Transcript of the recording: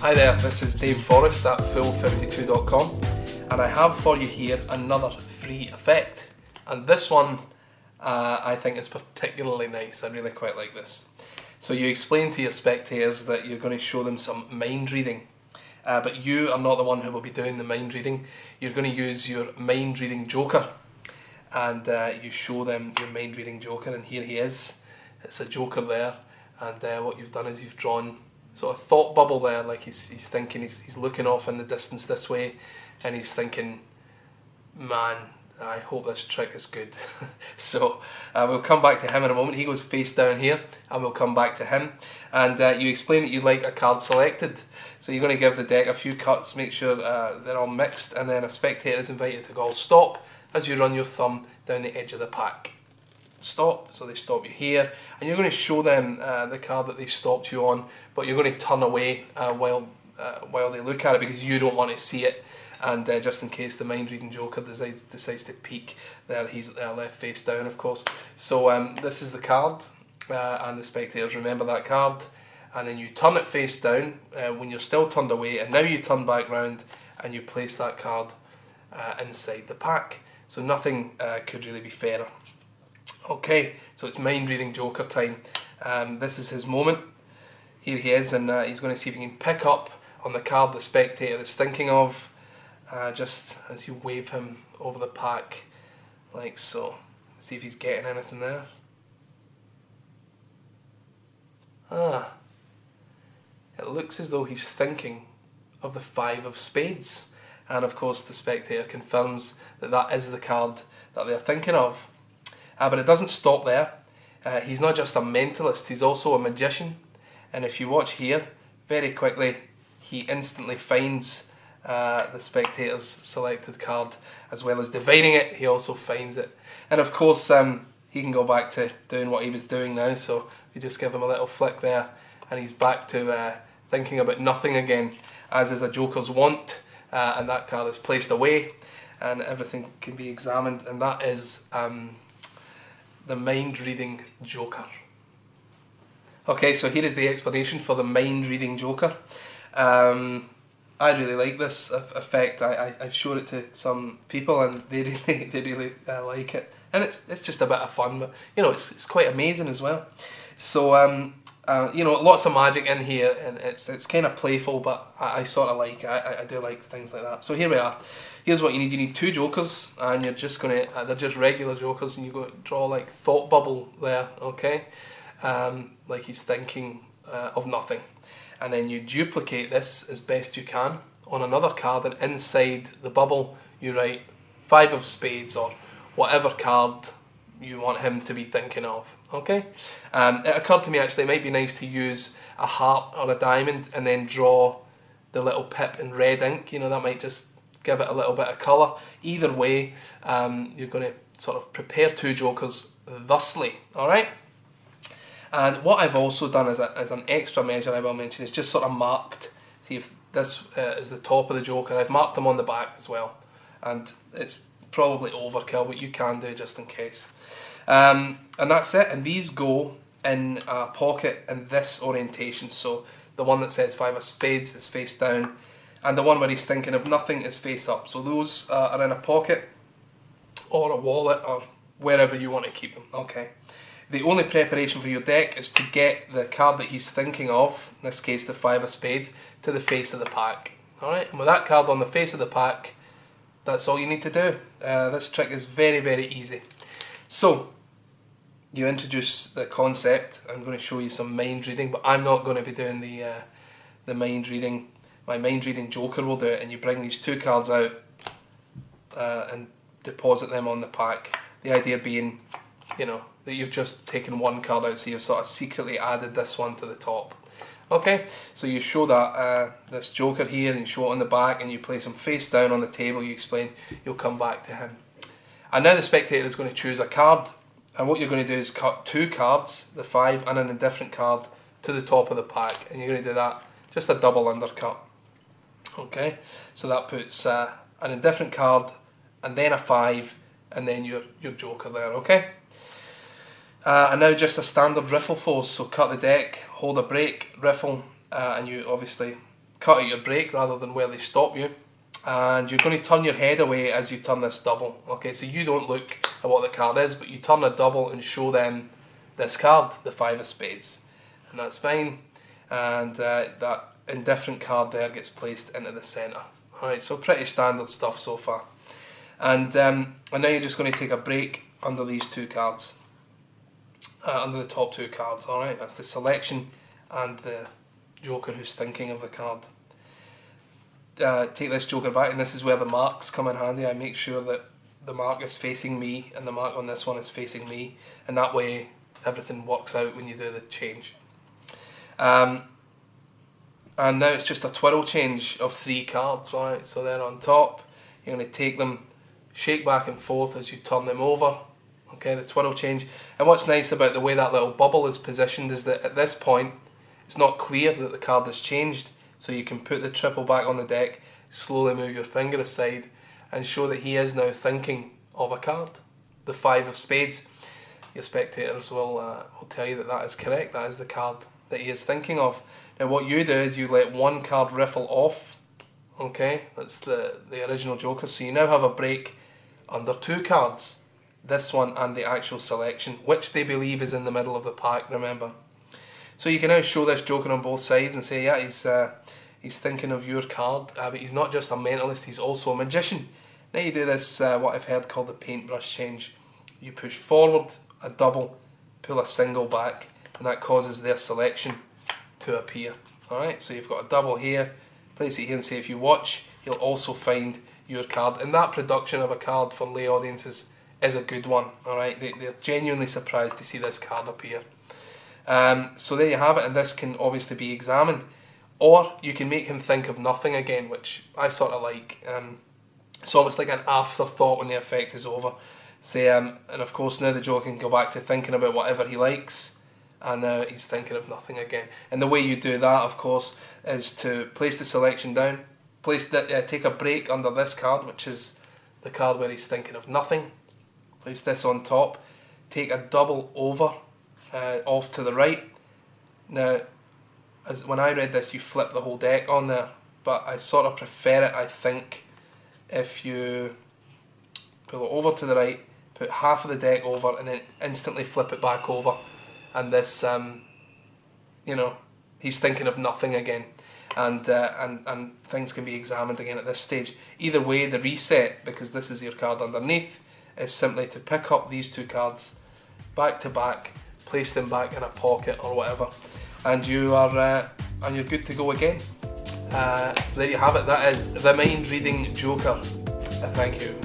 Hi there, this is Dave Forrest at full52.com, and I have for you here another free effect, and this one I think is particularly nice. I really quite like this. So you explain to your spectators that you're going to show them some mind reading, but you are not the one who will be doing the mind reading. You're going to use your mind reading joker, and you show them your mind reading joker, and here he is. It's a joker there, and what you've done is you've drawn sort of thought bubble there, like he's thinking, he's looking off in the distance this way, and he's thinking, man, I hope this trick is good. So we'll come back to him in a moment. He goes face down here, and we'll come back to him. And you explain that you like a card selected. So you're going to give the deck a few cuts, make sure they're all mixed, and then a spectator is invited to go stop as you run your thumb down the edge of the pack. Stop, so they stop you here, and you're going to show them the card that they stopped you on, but you're going to turn away while they look at it, because you don't want to see it, and just in case the mind reading joker decides to peek there, he's left face down, of course. So this is the card, and the spectators remember that card, and then you turn it face down when you're still turned away, and now you turn back round and you place that card inside the pack. So nothing could really be fairer. Okay, so it's mind reading joker time. This is his moment. Here he is, and he's going to see if he can pick up on the card the spectator is thinking of, just as you wave him over the pack, like so. See if he's getting anything there. It looks as though he's thinking of the 5 of spades, and of course the spectator confirms that that is the card that they're thinking of. But it doesn't stop there. He's not just a mentalist, he's also a magician. And if you watch here, very quickly, he instantly finds the spectator's selected card, as well as divining it, he also finds it. And of course, he can go back to doing what he was doing now, so if you just give him a little flick there, and he's back to thinking about nothing again, as is a joker's wont, and that card is placed away, and everything can be examined, and that is the mind reading joker. Okay, so here is the explanation for the mind reading joker. I really like this effect. I've showed it to some people, and they really like it. And it's just a bit of fun, but you know, it's quite amazing as well. So you know, lots of magic in here, and it's kind of playful, but I sort of like it. I do like things like that. So here we are. Here's what you need. You need 2 jokers, and you're just going to, they're just regular jokers, and you go draw like thought bubble there, okay? Like he's thinking of nothing. And then you duplicate this as best you can on another card, and inside the bubble you write 5 of spades, or whatever card you want him to be thinking of, okay? It occurred to me actually it might be nice to use a heart or a diamond and then draw the little pip in red ink. You know, that might just give it a little bit of colour. Either way, you're going to sort of prepare 2 jokers thusly, alright? And what I've also done as an extra measure, I will mention, is just sort of marked. See if this is the top of the joker. I've marked them on the back as well, and it's probably overkill, but you can do just in case. And that's it, and these go in a pocket in this orientation. So the one that says 5 of spades is face down, and the one where he's thinking of nothing is face up. So those are in a pocket or a wallet or wherever you want to keep them, okay? The only preparation for your deck is to get the card that he's thinking of, in this case the 5 of spades, to the face of the pack. Alright, and with that card on the face of the pack, that's all you need to do. This trick is very, very easy. So, you introduce the concept. I'm going to show you some mind reading, but I'm not going to be doing the mind reading. My mind reading joker will do it, and you bring these 2 cards out and deposit them on the pack. The idea being, you know, that you've just taken 1 card out, so you've sort of secretly added this one to the top. Okay, so you show that this joker here, and you show it on the back, and you place him face down on the table. You explain you'll come back to him. And now the spectator is going to choose a card, and what you're going to do is cut 2 cards, the 5 and an indifferent card, to the top of the pack, and you're going to do that, just a double undercut. Okay, so that puts an indifferent card, and then a 5, and then your joker there, okay? And now just a standard riffle force, so cut the deck, hold a break, riffle, and you obviously cut out your brake rather than where they stop you. And you're going to turn your head away as you turn this double. Okay, so you don't look at what the card is, but you turn a double and show them this card, the 5 of spades. And that's fine. And that indifferent card there gets placed into the centre. Alright, so pretty standard stuff so far. And now you're just going to take a break under these 2 cards. Under the top 2 cards, alright? That's the selection and the joker who's thinking of the card. Take this joker back, and this is where the marks come in handy. I make sure that the mark is facing me and the mark on this one is facing me, and that way everything works out when you do the change. And now it's just a twirl change of 3 cards, alright? So they're on top. You're going to take them, shake back and forth as you turn them over. Okay, the twirl change. And what's nice about the way that little bubble is positioned is that at this point it's not clear that the card has changed, so you can put the triple back on the deck, slowly move your finger aside and show that he is now thinking of a card, the 5 of spades. Your spectators will tell you that that is correct, that is the card that he is thinking of. Now what you do is you let 1 card riffle off, okay, that's the original joker, so you now have a break under 2 cards. This one and the actual selection, which they believe is in the middle of the pack, remember. So you can now show this joker on both sides and say, yeah, he's thinking of your card, but he's not just a mentalist, he's also a magician. Now you do this, what I've heard called the paintbrush change. You push forward a double, pull a single back, and that causes their selection to appear. Alright, so you've got a double here, place it here and say, if you watch, you'll also find your card. And that production of a card for lay audiences is a good one, alright? They're genuinely surprised to see this card appear. So there you have it, and this can obviously be examined. Or you can make him think of nothing again, which I sort of like. It's almost like an afterthought when the effect is over. Say, and of course now the joker can go back to thinking about whatever he likes, and now he's thinking of nothing again. And the way you do that, of course, is to place the selection down, take a break under this card, which is the card where he's thinking of nothing. Place this on top, take a double over, off to the right. Now, when I read this, you flip the whole deck on there, but I sort of prefer it, I think, if you pull it over to the right, put half of the deck over, and then instantly flip it back over, and this, you know, he's thinking of nothing again, and things can be examined again at this stage. Either way, the reset, because this is your card underneath, is simply to pick up these 2 cards back to back, place them back in a pocket or whatever, and you are and you're good to go again. So there you have it. That is the mind reading joker. Thank you.